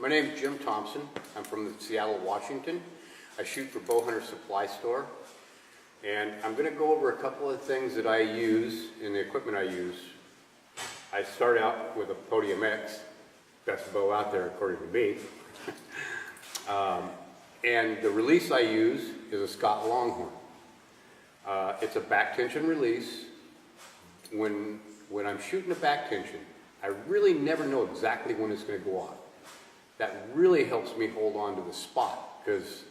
My name is Jim Thompson. I'm from Seattle, Washington. I shoot for Bowhunter Supply Store. And I'm going to go over a couple of things that I use in the equipment I use. I start out with a Podium X, best bow out there according to me. And the release I use is a Scott Longhorn. It's a back tension release. When I'm shooting a back tension, I really never know exactly when it's going to go off. That really helps me hold on to the spot, because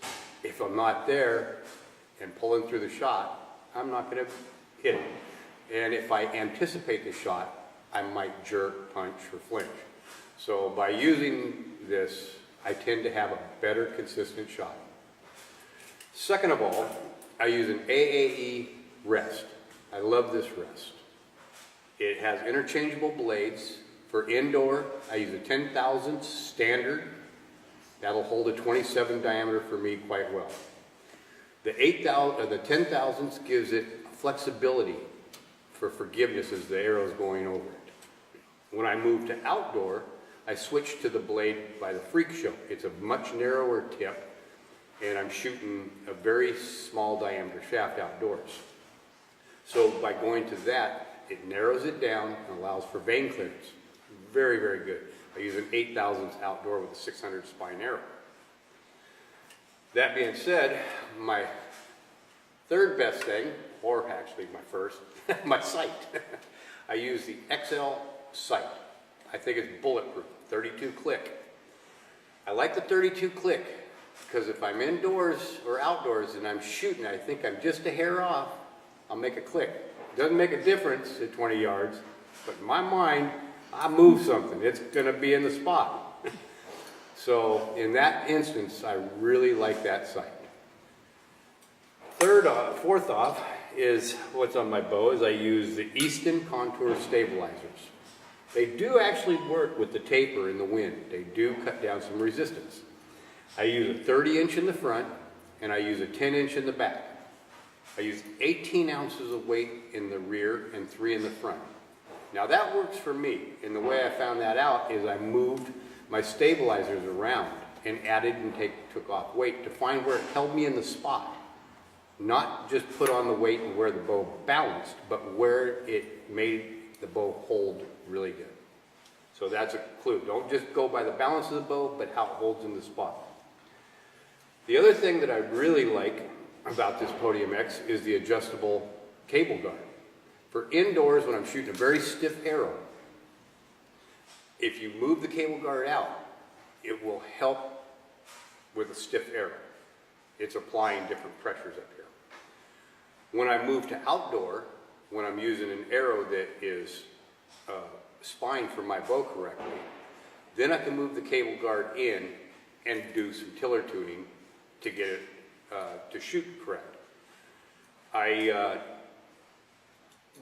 if I'm not there and pulling through the shot, I'm not going to hit it. And if I anticipate the shot, I might jerk, punch, or flinch. So by using this, I tend to have a better consistent shot. Second of all, I use an AAE rest. I love this rest. It has interchangeable blades. For indoor, I use a 10,000 standard. That'll hold a 27 diameter for me quite well. The 10,000s gives it flexibility for forgiveness as the arrow's going over it. When I move to outdoor, I switch to the blade by the Freak Show. It's a much narrower tip, and I'm shooting a very small diameter shaft outdoors. So by going to that, it narrows it down and allows for vein clearance. Very, very good. I use an 8,000s outdoor with a 600 spine arrow. That being said, my third best thing, or actually my first, my sight. I use the XL sight. I think it's bulletproof, 32 click. I like the 32 click because if I'm indoors or outdoors and I'm shooting, I think I'm just a hair off, I'll make a click. Doesn't make a difference at 20 yards, but in my mind, I move something, it's gonna be in the spot. So in that instance, I really like that sight. Fourth off is what's on my bow is I use the Easton Contour stabilizers. They do actually work with the taper in the wind. They do cut down some resistance. I use a 30-inch in the front and I use a 10-inch in the back. I use 18 ounces of weight in the rear and 3 in the front. Now that works for me, and the way I found that out is I moved my stabilizers around and added and took off weight to find where it held me in the spot. Not just put on the weight and where the bow balanced, but where it made the bow hold really good. So that's a clue. Don't just go by the balance of the bow, but how it holds in the spot. The other thing that I really like about this Podium X is the adjustable cable guard. For indoors, when I'm shooting a very stiff arrow, if you move the cable guard out, it will help with a stiff arrow. It's applying different pressures up here. When I move to outdoor, when I'm using an arrow that is spined for my bow correctly, then I can move the cable guard in and do some tiller tuning to get it to shoot correct. I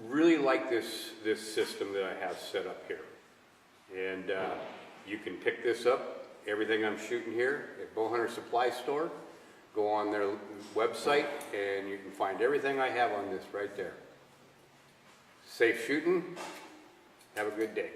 really like this system that I have set up here. And you can pick this up, everything I'm shooting here at Bowhunter Supply Store. Go on their website and you can find everything I have on this right there. Safe shooting. Have a good day.